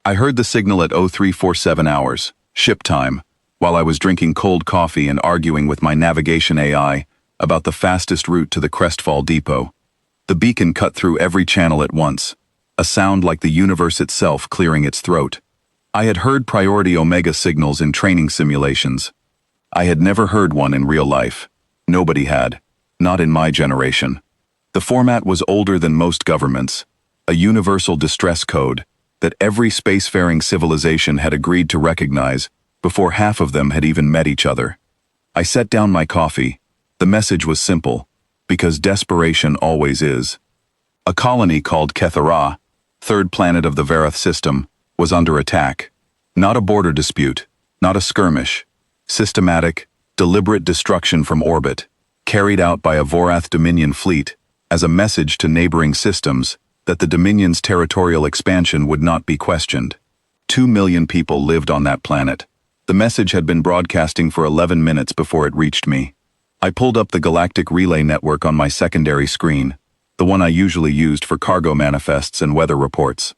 I heard the signal at 0347 hours, ship time, while I was drinking cold coffee and arguing with my navigation AI about the fastest route to the Crestfall depot. The beacon cut through every channel at once, a sound like the universe itself clearing its throat. I had heard priority Omega signals in training simulations. I had never heard one in real life. Nobody had, not in my generation. The format was older than most governments, a universal distress code that every spacefaring civilization had agreed to recognize before half of them had even met each other. I set down my coffee. The message was simple, because desperation always is. A colony called Kethra, third planet of the Vareth system, was under attack. Not a border dispute, not a skirmish. Systematic, deliberate destruction from orbit, carried out by a Vorath Dominion fleet as a message to neighboring systems that the Dominion's territorial expansion would not be questioned. 2 million people lived on that planet. The message had been broadcasting for 11 minutes before it reached me. I pulled up the Galactic Relay Network on my secondary screen, the one I usually used for cargo manifests and weather reports.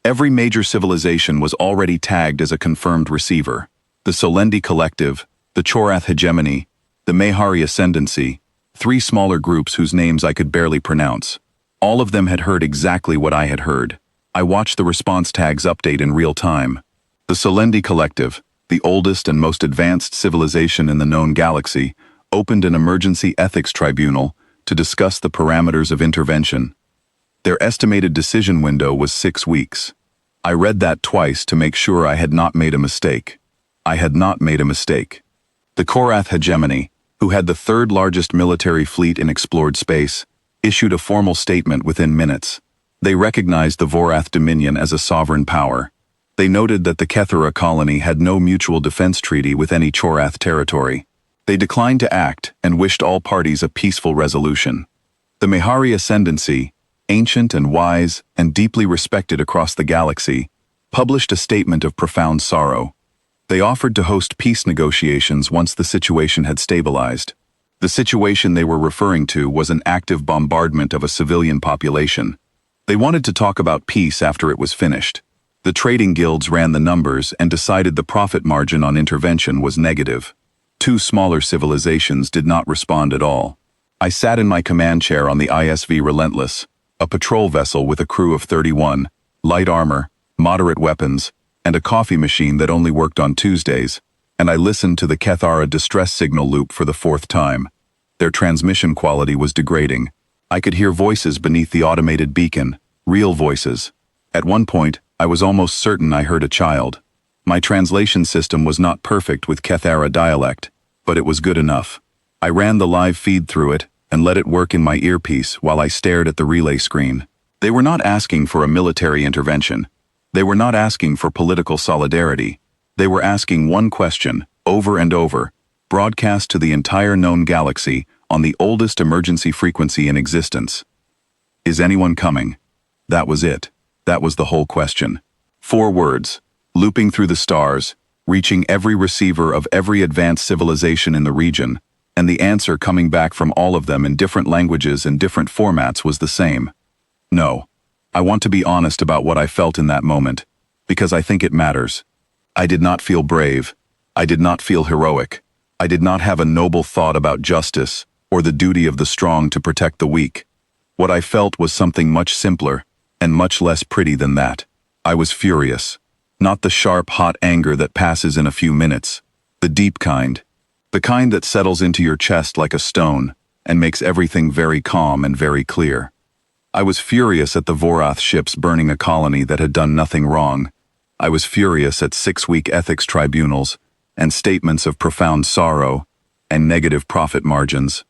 Every major civilization was already tagged as a confirmed receiver. The Solendi Collective, the Chorath Hegemony, the Mehari Ascendancy, 3 smaller groups whose names I could barely pronounce. All of them had heard exactly what I had heard. I watched the response tags update in real time. The Solendi Collective, the oldest and most advanced civilization in the known galaxy, opened an emergency ethics tribunal to discuss the parameters of intervention. Their estimated decision window was 6 weeks. I read that twice to make sure I had not made a mistake. I had not made a mistake. The Chorath Hegemony, who had the 3rd largest military fleet in explored space, issued a formal statement within minutes. They recognized the Vorath Dominion as a sovereign power. They noted that the Kethra colony had no mutual defense treaty with any Chorath territory. They declined to act and wished all parties a peaceful resolution. The Mehari Ascendancy, ancient and wise and deeply respected across the galaxy, published a statement of profound sorrow. They offered to host peace negotiations once the situation had stabilized. The situation they were referring to was an active bombardment of a civilian population. They wanted to talk about peace after it was finished. The trading guilds ran the numbers and decided the profit margin on intervention was negative. 2 smaller civilizations did not respond at all. I sat in my command chair on the ISV Relentless, a patrol vessel with a crew of 31, light armor, moderate weapons, and a coffee machine that only worked on Tuesdays, and I listened to the Kethra distress signal loop for the 4th time. Their transmission quality was degrading. I could hear voices beneath the automated beacon, real voices. At one point, I was almost certain I heard a child. My translation system was not perfect with Kethra dialect, but it was good enough. I ran the live feed through it and let it work in my earpiece while I stared at the relay screen. They were not asking for a military intervention. They were not asking for political solidarity. They were asking one question, over and over, broadcast to the entire known galaxy on the oldest emergency frequency in existence. Is anyone coming? That was it. That was the whole question. 4 words, looping through the stars, reaching every receiver of every advanced civilization in the region, and the answer coming back from all of them in different languages and different formats was the same. No. I want to be honest about what I felt in that moment, because I think it matters. I did not feel brave. I did not feel heroic. I did not have a noble thought about justice or the duty of the strong to protect the weak. What I felt was something much simpler and much less pretty than that. I was furious. Not the sharp, hot anger that passes in a few minutes. The deep kind. The kind that settles into your chest like a stone and makes everything very calm and very clear. I was furious at the Vorath ships burning a colony that had done nothing wrong. I was furious at 6-week ethics tribunals and statements of profound sorrow and negative profit margins.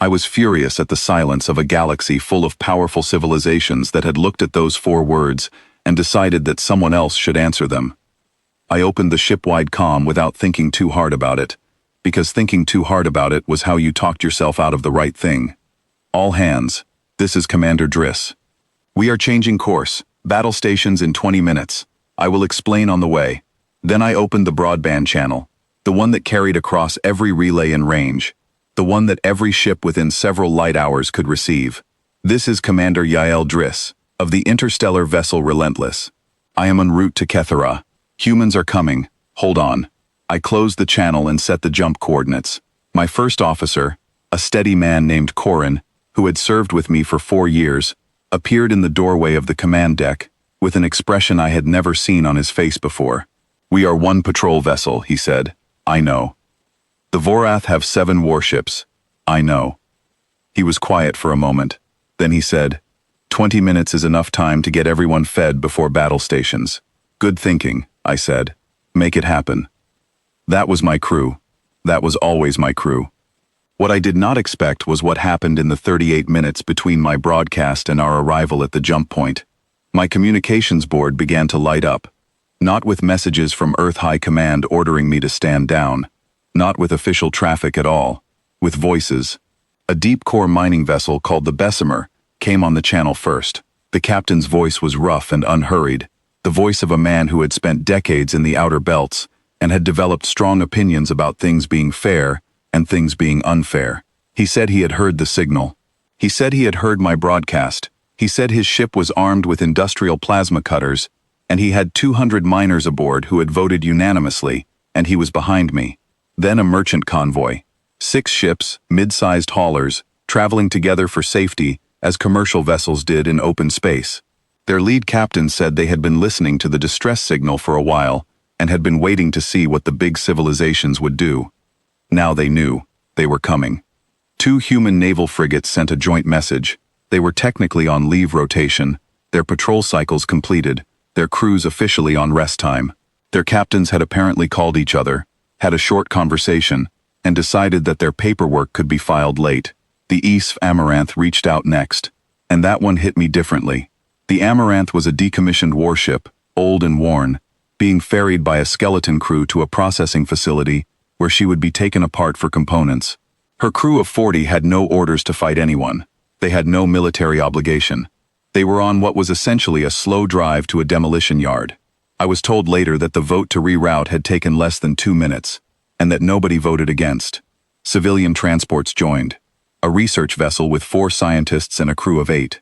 I was furious at the silence of a galaxy full of powerful civilizations that had looked at those 4 words and decided that someone else should answer them. I opened the ship-wide comm without thinking too hard about it, because thinking too hard about it was how you talked yourself out of the right thing. All hands. This is Commander Driss. We are changing course. Battle stations in 20 minutes. I will explain on the way. Then I opened the broadband channel, the one that carried across every relay in range, the one that every ship within several light hours could receive. This is Commander Yael Driss, of the interstellar vessel Relentless. I am en route to Kethra. Humans are coming. Hold on. I closed the channel and set the jump coordinates. My first officer, a steady man named Corin, who had served with me for 4 years, appeared in the doorway of the command deck with an expression I had never seen on his face before. "We are one patrol vessel," he said. "I know." "The Vorath have 7 warships." "I know." He was quiet for a moment. Then he said, "20 minutes is enough time to get everyone fed before battle stations." "Good thinking," I said. "Make it happen." That was my crew. That was always my crew. What I did not expect was what happened in the 38 minutes between my broadcast and our arrival at the jump point. My communications board began to light up, not with messages from Earth High Command ordering me to stand down, not with official traffic at all, with voices. A deep-core mining vessel called the Bessemer came on the channel first. The captain's voice was rough and unhurried, the voice of a man who had spent decades in the outer belts and had developed strong opinions about things being fair and things being unfair. He said he had heard the signal. He said he had heard my broadcast. He said his ship was armed with industrial plasma cutters, and he had 200 miners aboard who had voted unanimously, and he was behind me. Then a merchant convoy. 6 ships, mid-sized haulers, traveling together for safety as commercial vessels did in open space. Their lead captain said they had been listening to the distress signal for a while and had been waiting to see what the big civilizations would do. Now they knew. They were coming. 2 human naval frigates sent a joint message. They were technically on leave rotation, their patrol cycles completed, their crews officially on rest time. Their captains had apparently called each other, had a short conversation, and decided that their paperwork could be filed late. The East Amaranth reached out next, and that one hit me differently. The Amaranth was a decommissioned warship, old and worn, being ferried by a skeleton crew to a processing facility where she would be taken apart for components. Her crew of 40 had no orders to fight anyone. They had no military obligation. They were on what was essentially a slow drive to a demolition yard. I was told later that the vote to reroute had taken less than 2 minutes, and that nobody voted against. Civilian transports joined. A research vessel with 4 scientists and a crew of 8.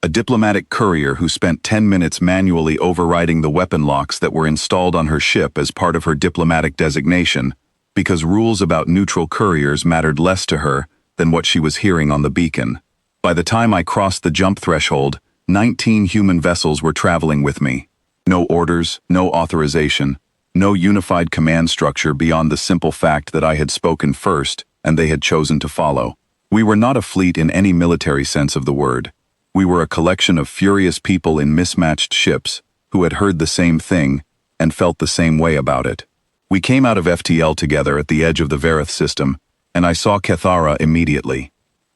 A diplomatic courier who spent 10 minutes manually overriding the weapon locks that were installed on her ship as part of her diplomatic designation, because rules about neutral couriers mattered less to her than what she was hearing on the beacon. By the time I crossed the jump threshold, 19 human vessels were traveling with me. No orders, no authorization, no unified command structure beyond the simple fact that I had spoken first and they had chosen to follow. We were not a fleet in any military sense of the word. We were a collection of furious people in mismatched ships who had heard the same thing and felt the same way about it. We came out of FTL together at the edge of the Verith system, and I saw Kethra immediately.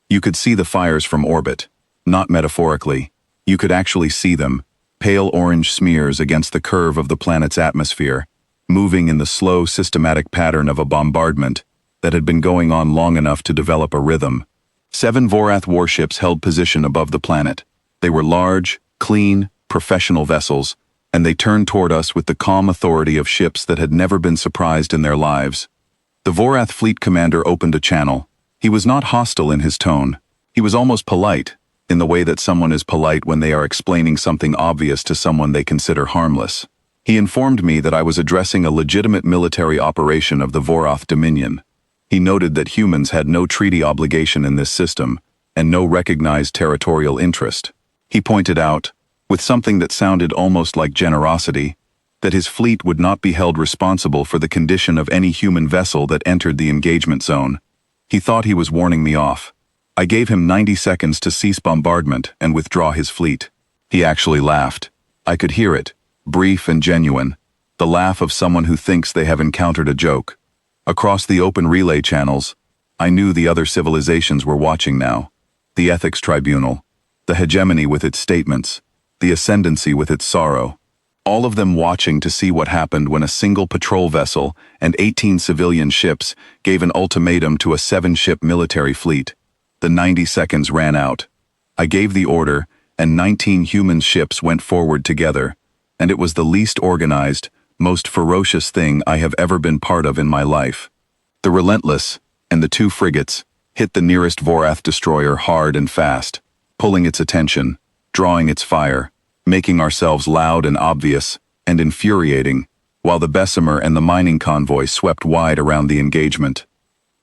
You could see the fires from orbit, not metaphorically. You could actually see them, pale orange smears against the curve of the planet's atmosphere, moving in the slow, systematic pattern of a bombardment that had been going on long enough to develop a rhythm. 7 Vorath warships held position above the planet. They were large, clean, professional vessels, and they turned toward us with the calm authority of ships that had never been surprised in their lives. The Vorath fleet commander opened a channel. He was not hostile in his tone. He was almost polite, in the way that someone is polite when they are explaining something obvious to someone they consider harmless. He informed me that I was addressing a legitimate military operation of the Vorath Dominion. He noted that humans had no treaty obligation in this system, and no recognized territorial interest. He pointed out, with something that sounded almost like generosity, that his fleet would not be held responsible for the condition of any human vessel that entered the engagement zone. He thought he was warning me off. I gave him 90 seconds to cease bombardment and withdraw his fleet. He actually laughed. I could hear it, brief and genuine, the laugh of someone who thinks they have encountered a joke. Across the open relay channels, I knew the other civilizations were watching now. The ethics tribunal, the hegemony with its statements, the ascendancy with its sorrow. All of them watching to see what happened when a single patrol vessel and 18 civilian ships gave an ultimatum to a 7-ship military fleet. The 90 seconds ran out. I gave the order, and 19 human ships went forward together, and it was the least organized, most ferocious thing I have ever been part of in my life. The Relentless and the 2 frigates hit the nearest Vorath destroyer hard and fast, pulling its attention, drawing its fire, making ourselves loud and obvious and infuriating, while the Bessemer and the mining convoy swept wide around the engagement.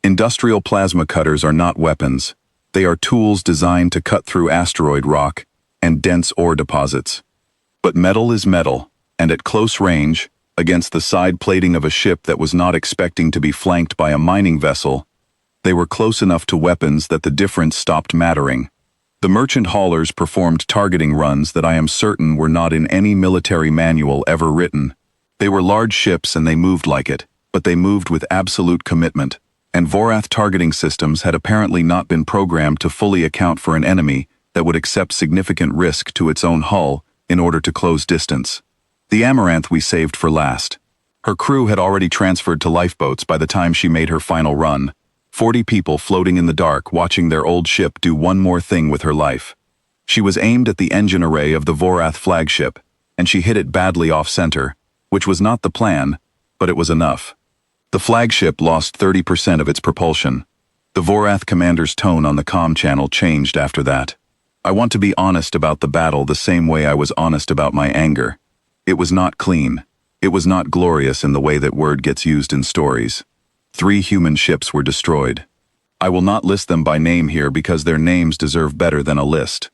Industrial plasma cutters are not weapons. They are tools designed to cut through asteroid rock and dense ore deposits. But metal is metal, and at close range, against the side plating of a ship that was not expecting to be flanked by a mining vessel, they were close enough to weapons that the difference stopped mattering. The merchant haulers performed targeting runs that I am certain were not in any military manual ever written. They were large ships and they moved like it, but they moved with absolute commitment, and Vorath targeting systems had apparently not been programmed to fully account for an enemy that would accept significant risk to its own hull in order to close distance. The Amaranth we saved for last. Her crew had already transferred to lifeboats by the time she made her final run. 40 people floating in the dark watching their old ship do one more thing with her life. She was aimed at the engine array of the Vorath flagship, and she hit it badly off-center, which was not the plan, but it was enough. The flagship lost 30% of its propulsion. The Vorath commander's tone on the comm channel changed after that. I want to be honest about the battle the same way I was honest about my anger. It was not clean. It was not glorious in the way that word gets used in stories. 3 human ships were destroyed. I will not list them by name here because their names deserve better than a list.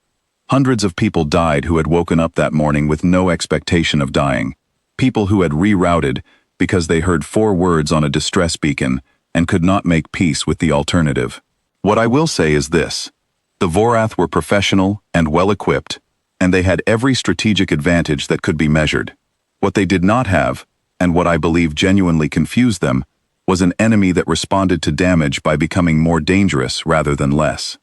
Hundreds of people died who had woken up that morning with no expectation of dying. People who had rerouted because they heard 4 words on a distress beacon and could not make peace with the alternative. What I will say is this. The Vorath were professional and well-equipped, and they had every strategic advantage that could be measured. What they did not have, and what I believe genuinely confused them, was an enemy that responded to damage by becoming more dangerous rather than less.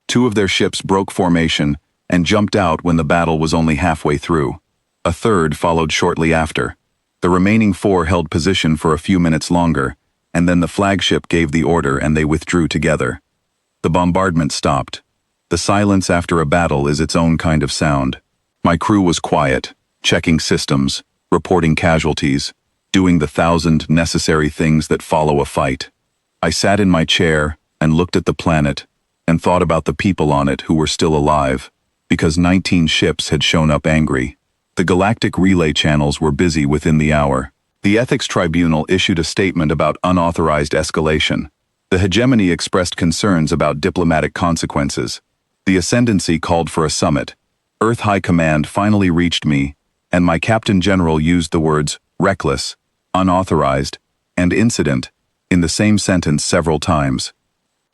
2 of their ships broke formation and jumped out when the battle was only halfway through. A third followed shortly after. The remaining 4 held position for a few minutes longer, and then the flagship gave the order and they withdrew together. The bombardment stopped. The silence after a battle is its own kind of sound. My crew was quiet, checking systems, reporting casualties, doing the 1,000 necessary things that follow a fight. I sat in my chair and looked at the planet and thought about the people on it who were still alive, because 19 ships had shown up angry. The galactic relay channels were busy within the hour. The Ethics Tribunal issued a statement about unauthorized escalation. The hegemony expressed concerns about diplomatic consequences. The Ascendancy called for a summit. Earth High Command finally reached me, and my Captain General used the words reckless, unauthorized, and incident in the same sentence several times.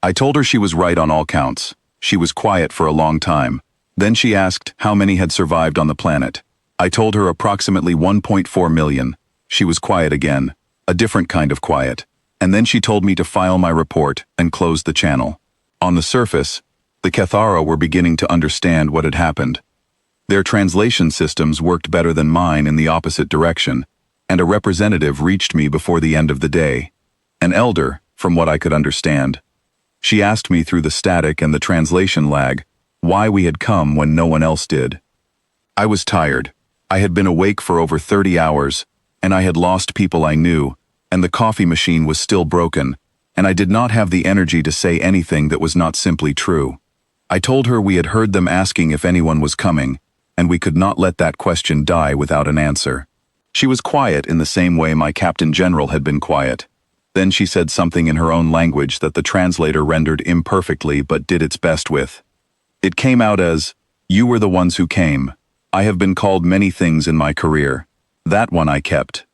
I told her she was right on all counts. She was quiet for a long time. Then she asked how many had survived on the planet. I told her approximately 1.4 million. She was quiet again, a different kind of quiet. And then she told me to file my report and close the channel. On the surface, the Kethra were beginning to understand what had happened. Their translation systems worked better than mine in the opposite direction, and a representative reached me before the end of the day. An elder, from what I could understand. She asked me through the static and the translation lag why we had come when no one else did. I was tired. I had been awake for over 30 hours, and I had lost people I knew, and the coffee machine was still broken, and I did not have the energy to say anything that was not simply true. I told her we had heard them asking if anyone was coming, and we could not let that question die without an answer. She was quiet in the same way my Captain General had been quiet. Then she said something in her own language that the translator rendered imperfectly but did its best with. It came out as, "You were the ones who came. I have been called many things in my career. That one I kept.